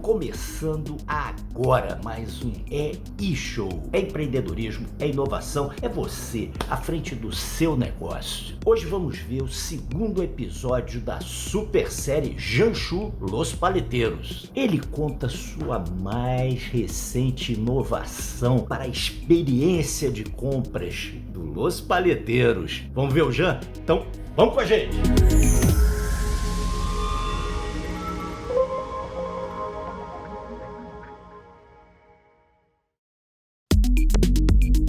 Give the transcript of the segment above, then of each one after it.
Começando agora mais um E-Show. É empreendedorismo, é inovação, é você à frente do seu negócio. Hoje vamos ver o segundo episódio da super série Janchu Los Paleteiros. Ele conta sua mais recente inovação para a experiência de compras do Los Paleteiros. Vamos ver o Jan? Então, vamos com a gente!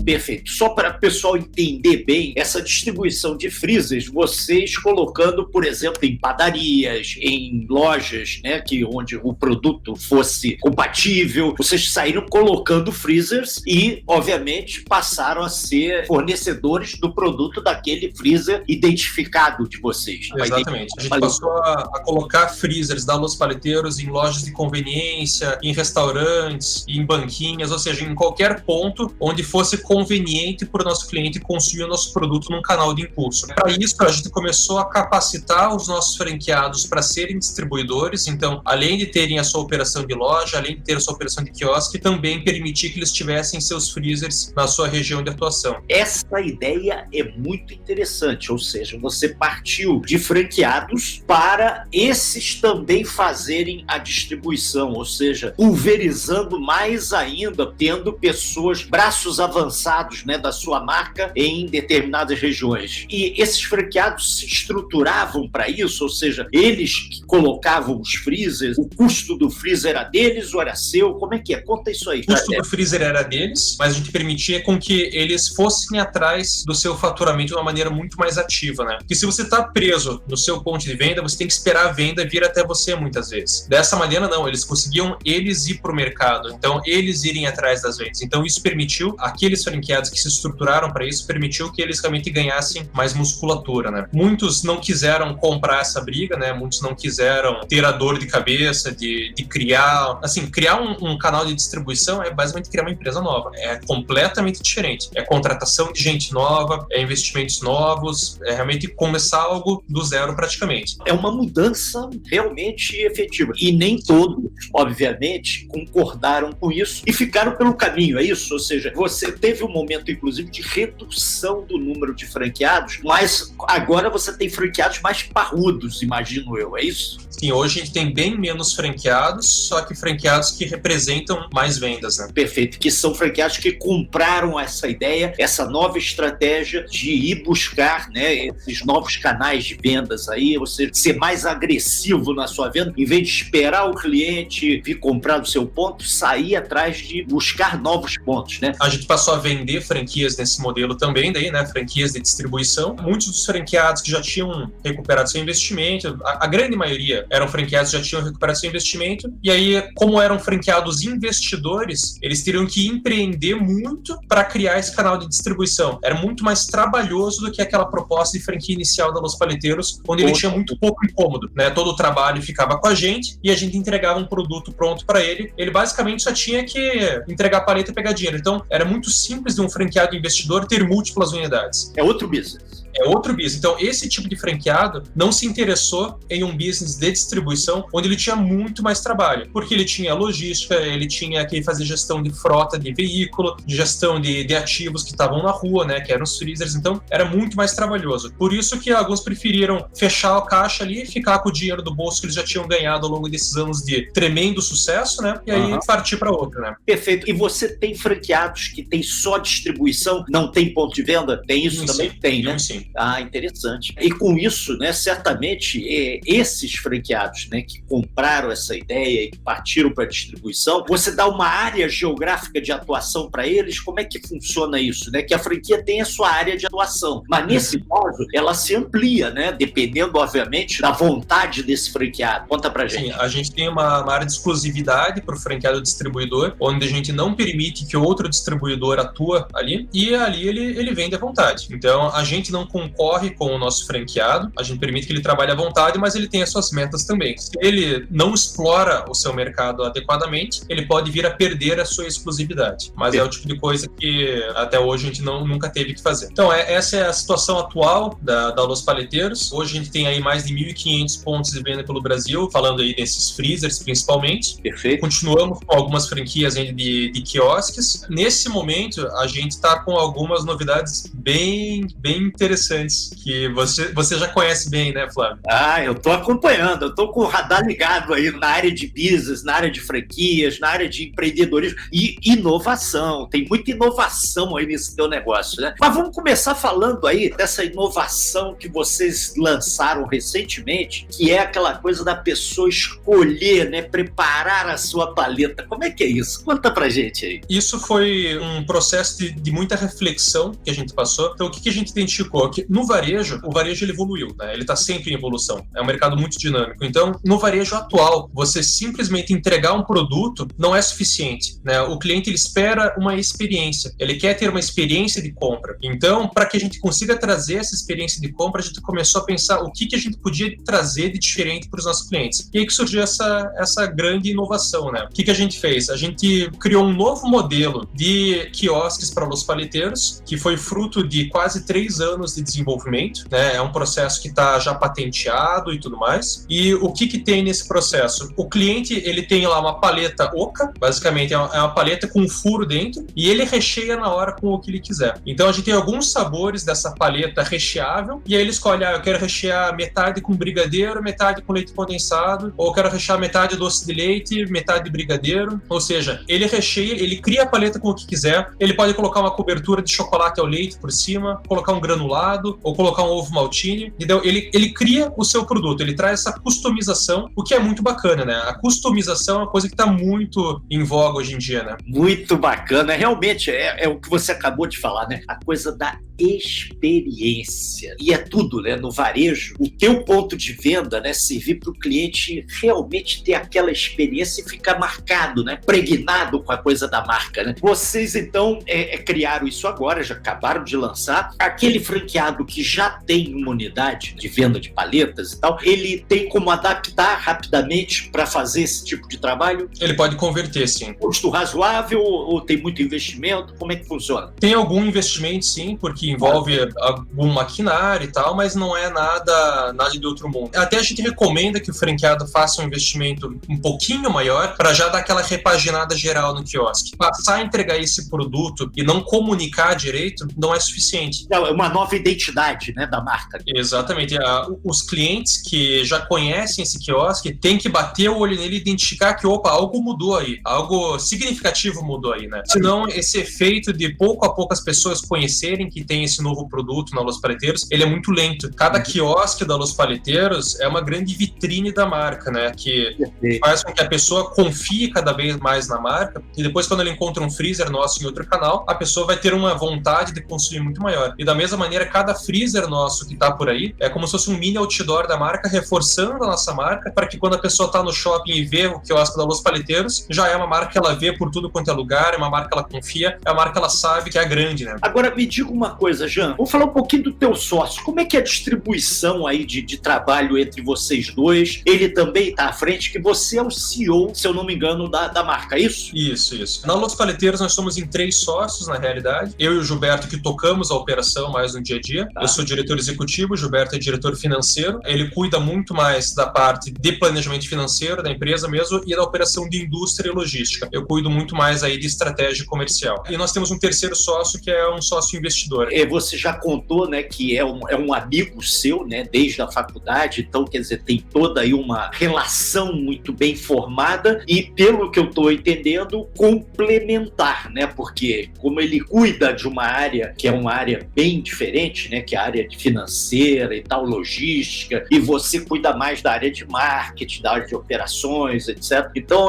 Perfeito. Só para o pessoal entender bem essa distribuição de freezers, vocês colocando, por exemplo, em padarias, em lojas, né, onde o produto fosse compatível, vocês saíram colocando freezers e, obviamente, passaram a ser fornecedores do produto daquele freezer identificado de vocês. Exatamente. A gente passou a colocar freezers da Los Paleteiros em lojas de conveniência, em restaurantes, em banquinhas, ou seja, em qualquer ponto onde fosse conveniente para o nosso cliente consumir o nosso produto num canal de impulso. Para isso, a gente começou a capacitar os nossos franqueados para serem distribuidores. Então, além de terem a sua operação de loja, além de ter a sua operação de quiosque, também permitir que eles tivessem seus freezers na sua região de atuação. Essa ideia é muito interessante, ou seja, você partiu de franqueados para esses também fazerem a distribuição, ou seja, pulverizando mais ainda, tendo pessoas, braços avançados, né, da sua marca em determinadas regiões. E esses franqueados se estruturavam para isso, ou seja, eles que colocavam os freezers, o custo do freezer era deles ou era seu? Como é que é? Conta isso aí. O custo do freezer era deles, mas a gente permitia com que eles fossem atrás do seu faturamento de uma maneira muito mais ativa, né? Porque se você está preso no seu ponto de venda, você tem que esperar a venda vir até você muitas vezes. Dessa maneira, não. Eles conseguiam ir para o mercado. Então, eles irem atrás das vendas. Então, isso permitiu aqueles franqueados que se estruturaram para isso, permitiu que eles realmente ganhassem mais musculatura, né? Muitos não quiseram comprar essa briga, né? Muitos não quiseram ter a dor de cabeça de criar... Assim, criar um canal de distribuição é basicamente criar uma empresa nova. É completamente diferente. É contratação de gente nova, é investimentos novos, é realmente começar algo do zero praticamente. É uma mudança realmente efetiva. E nem todos, obviamente, concordaram com isso e ficaram pelo caminho, é isso? Ou seja, você teve um momento, inclusive, de redução do número de franqueados, mas agora você tem franqueados mais parrudos, imagino eu, é isso? Sim, hoje a gente tem bem menos franqueados, só que franqueados que representam mais vendas, né? Perfeito, que são franqueados que compraram essa ideia, essa nova estratégia de ir buscar, né, esses novos canais de vendas aí, você ser mais agressivo na sua venda, em vez de esperar o cliente vir comprar no seu ponto, sair atrás de buscar novos pontos, né? A gente passou a vender franquias nesse modelo também, daí, né, franquias de distribuição. Muitos dos franqueados que já tinham recuperado seu investimento, a grande maioria eram franqueados que já tinham recuperado seu investimento, e aí, como eram franqueados investidores, eles teriam que empreender muito para criar esse canal de distribuição. Era muito mais trabalhoso do que aquela proposta de franquia inicial da Los Paleteiros, onde ele tinha muito pouco incômodo, né? Todo o trabalho ficava com a gente e a gente entregava um produto pronto para ele. Ele basicamente só tinha que entregar a paleta e pegar dinheiro. Então, era muito simples de um franqueado investidor ter múltiplas unidades. É outro business. É outro business. Então, esse tipo de franqueado não se interessou em um business de distribuição onde ele tinha muito mais trabalho, porque ele tinha logística, ele tinha que fazer gestão de frota de veículo, de gestão de ativos que estavam na rua, né, que eram os freezers. Então, era muito mais trabalhoso. Por isso que alguns preferiram fechar a caixa ali e ficar com o dinheiro do bolso que eles já tinham ganhado ao longo desses anos de tremendo sucesso, né, e aí partir para outra, né. Perfeito. E você tem franqueados que tem só distribuição, não tem ponto de venda? Tem isso também? Sim. Tem, né? Sim. Ah, interessante. E com isso, né, certamente, esses franqueados, né, que compraram essa ideia e que partiram para a distribuição, você dá uma área geográfica de atuação para eles? Como é que funciona isso, né? Que a franquia tem a sua área de atuação, mas nesse caso, ela se amplia, né? Dependendo, obviamente, da vontade desse franqueado. Conta pra gente. Sim, a gente tem uma área de exclusividade para o franqueado distribuidor, onde a gente não permite que outro distribuidor atua ali, e ali ele vende à vontade. Então, a gente não concorre com o nosso franqueado, a gente permite que ele trabalhe à vontade, mas ele tem as suas metas também. Se ele não explora o seu mercado adequadamente, ele pode vir a perder a sua exclusividade. Mas é o tipo de coisa que até hoje a gente nunca teve que fazer. Então, essa é a situação atual da Los Paleteiros. Hoje a gente tem aí mais de 1.500 pontos de venda pelo Brasil, falando aí desses freezers principalmente. Perfeito. Continuamos com algumas franquias de quiosques. Nesse momento, a gente está com algumas novidades bem interessantes, que você já conhece bem, né, Flávio? Eu tô acompanhando, eu tô com o radar ligado aí na área de business, na área de franquias, na área de empreendedorismo e inovação. Tem muita inovação aí nesse teu negócio, né? Mas vamos começar falando aí dessa inovação que vocês lançaram recentemente, que é aquela coisa da pessoa escolher, né, preparar a sua paleta. Como é que é isso? Conta pra gente aí. Isso foi um processo de muita reflexão que a gente passou. Então, o que a gente identificou? Que no varejo, o varejo ele evoluiu, né? Ele tá sempre em evolução. É um mercado muito dinâmico. Então, no varejo atual, você simplesmente entregar um produto não é suficiente, né? O cliente, ele espera uma experiência. Ele quer ter uma experiência de compra. Então, para que a gente consiga trazer essa experiência de compra, a gente começou a pensar o que a gente podia trazer de diferente para os nossos clientes. E aí que surgiu essa grande inovação, né? O que a gente fez? A gente criou um novo modelo de quiosques para Los Paleteiros, que foi fruto de quase 3 anos de desenvolvimento, né? É um processo que está já patenteado e tudo mais. E o que tem nesse processo? O cliente, ele tem lá uma paleta oca, basicamente é uma paleta com um furo dentro, e ele recheia na hora com o que ele quiser. Então a gente tem alguns sabores dessa paleta recheável, e aí ele escolhe, eu quero rechear metade com brigadeiro, metade com leite condensado, ou eu quero rechear metade doce de leite, metade de brigadeiro. Ou seja, ele recheia, ele cria a paleta com o que quiser, ele pode colocar uma cobertura de chocolate ao leite por cima, colocar um granulado, ou colocar um ovo maltine. Então ele cria o seu produto, ele traz essa customização, o que é muito bacana, né? A customização é uma coisa que está muito em voga hoje em dia, né? Muito bacana. Realmente, é o que você acabou de falar, né? A coisa da experiência. E é tudo, né? No varejo, o teu ponto de venda, né? Servir para o cliente realmente ter aquela experiência e ficar marcado, né? Pregnado com a coisa da marca, né? Vocês, então, criaram isso agora, já acabaram de lançar. Aquele franqueado que já tem uma unidade de venda de paletas e tal, ele tem como adaptar rapidamente para fazer esse tipo de trabalho? Ele pode converter, sim. Custo razoável ou tem muito investimento? Como é que funciona? Tem algum investimento, sim, porque envolve algum maquinário e tal, mas não é nada de outro mundo. Até a gente recomenda que o franqueado faça um investimento um pouquinho maior para já dar aquela repaginada geral no quiosque. Passar a entregar esse produto e não comunicar direito não é suficiente. É uma nova identidade, né, da marca. Exatamente. Os clientes que já conhecem esse quiosque têm que bater o olho nele e identificar que, algo mudou aí, algo significativo mudou aí, né? Senão, esse efeito de pouco a pouco as pessoas conhecerem que tem esse novo produto na Los Paleteiros, ele é muito lento. Cada quiosque da Los Paleteiros é uma grande vitrine da marca, né? Que faz com que a pessoa confie cada vez mais na marca, e depois, quando ela encontra um freezer nosso em outro canal, a pessoa vai ter uma vontade de consumir muito maior. E da mesma maneira, cada freezer nosso que tá por aí é como se fosse um mini outdoor da marca, reforçando a nossa marca, para que quando a pessoa tá no shopping e vê o quiosque da Los Paleteiros, já é uma marca que ela vê por tudo quanto é lugar, é uma marca que ela confia, é uma marca que ela sabe que é grande, né? Agora, me diga uma coisa, Jean, vamos falar um pouquinho do teu sócio. Como é que é a distribuição aí de trabalho entre vocês dois? Ele também tá à frente, que você é o CEO, se eu não me engano, da marca, é isso? Isso. Na Los Paleteiros nós somos em 3 sócios, na realidade. Eu e o Gilberto, que tocamos a operação mais no dia a dia. Eu sou diretor executivo, o Gilberto é diretor financeiro. Ele cuida muito mais da parte de planejamento financeiro da empresa mesmo e da operação de indústria e logística. Eu cuido muito mais aí de estratégia comercial. E nós temos um terceiro sócio, que é um sócio investidor. Você já contou, né, que é um amigo seu, né, desde a faculdade, então, quer dizer, tem toda aí uma relação muito bem formada e, pelo que eu estou entendendo, complementar, né, porque como ele cuida de uma área que é uma área bem diferente, né, que é a área financeira e tal, logística, e você cuida mais da área de marketing, da área de operações, etc. Então,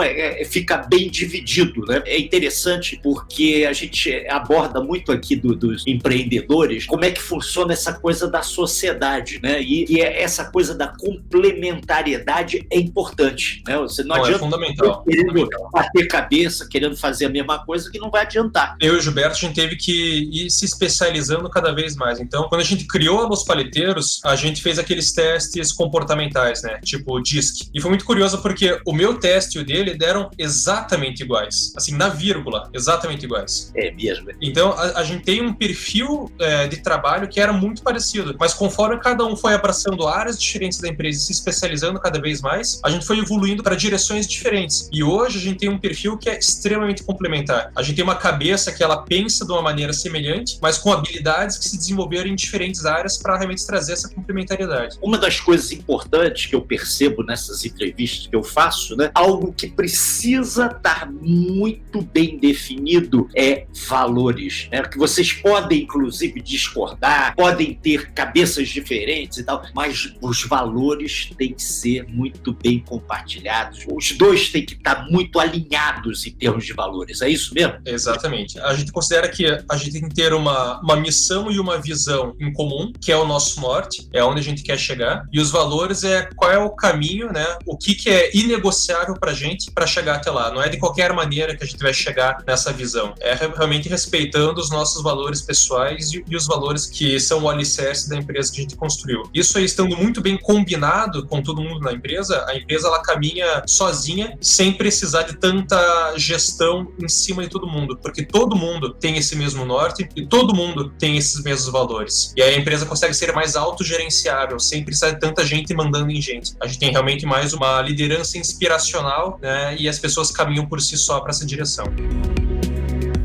fica bem dividido, né? É interessante porque a gente aborda muito aqui dos empreendedores como é que funciona essa coisa da sociedade, né? E essa coisa da complementariedade é importante, né? Você não adianta fundamental. Querendo bater cabeça, querendo fazer a mesma coisa, que não vai adiantar. Eu e o Gilberto, a gente teve que ir se especializando cada vez mais. Então, quando a gente criou a Los Paleteiros, a gente fez aqueles testes comportamentais, né? Tipo DISC. E foi muito curioso porque o meu teste e o dele deram exatamente iguais. Assim, na vírgula, exatamente iguais. É mesmo. Então, a gente tem um perfil de trabalho que era muito parecido, mas conforme cada um foi abraçando áreas diferentes da empresa e se especializando cada vez mais, a gente foi evoluindo para direções diferentes. E hoje a gente tem um perfil que é extremamente complementar. A gente tem uma cabeça que ela pensa de uma maneira semelhante, mas com habilidades que se desenvolveram em diferentes áreas para realmente trazer essa complementariedade. Uma das coisas importantes que eu percebo nessas entrevistas que eu faço, né, algo que precisa estar muito bem definido é valores, né, que vocês podem inclusive discordar, podem ter cabeças diferentes e tal, mas os valores têm que ser muito bem compartilhados. Os dois têm que estar muito alinhados em termos de valores. É isso mesmo? Exatamente. A gente considera que a gente tem que ter uma missão e uma visão em comum, que é o nosso norte, é onde a gente quer chegar, e os valores é qual é o caminho, né? O que é inegociável pra gente para chegar até lá. Não é de qualquer maneira que a gente vai chegar nessa visão. É realmente respeitando os nossos valores pessoais e os valores que são o alicerce da empresa que a gente construiu. Isso aí estando muito bem combinado com todo mundo na empresa, a empresa ela caminha sozinha, sem precisar de tanta gestão em cima de todo mundo, porque todo mundo tem esse mesmo norte e todo mundo tem esses mesmos valores. E aí a empresa consegue ser mais autogerenciável, sem precisar de tanta gente mandando em gente. A gente tem realmente mais uma liderança inspiracional, né? E as pessoas caminham por si só para essa direção.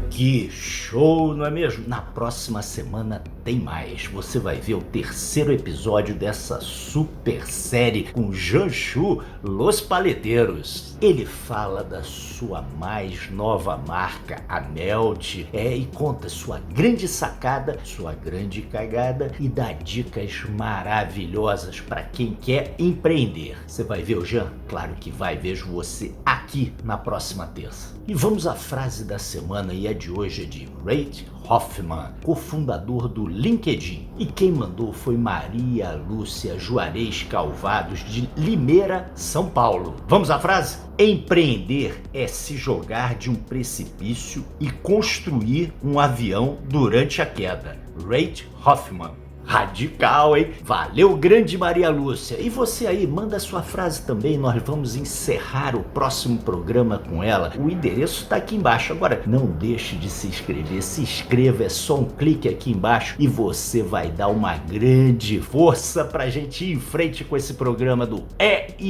Que show, não é mesmo? Na próxima semana tem mais. Você vai ver o terceiro episódio dessa super série com Janchu, Los Paleteiros. Ele fala da sua mais nova marca, a Melt, e conta sua grande sacada, sua grande cagada e dá dicas maravilhosas para quem quer empreender. Você vai ver o Jean? Claro que vai. Vejo você aqui na próxima terça. E vamos à frase da semana, e a de hoje é de Reid Hoffman, cofundador do LinkedIn. E quem mandou foi Maria Lúcia Juarez Calvados, de Limeira, São Paulo. Vamos à frase? Empreender é se jogar de um precipício e construir um avião durante a queda. Reid Hoffman. Radical, hein? Valeu, grande Maria Lúcia. E você aí, manda sua frase também, nós vamos encerrar o próximo programa com ela. O endereço está aqui embaixo. Agora, não deixe de se inscrever. Se inscreva, é só um clique aqui embaixo e você vai dar uma grande força pra gente ir em frente com esse programa do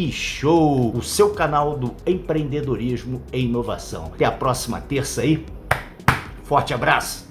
Show, o seu canal do empreendedorismo e inovação. Até a próxima terça aí. Forte abraço.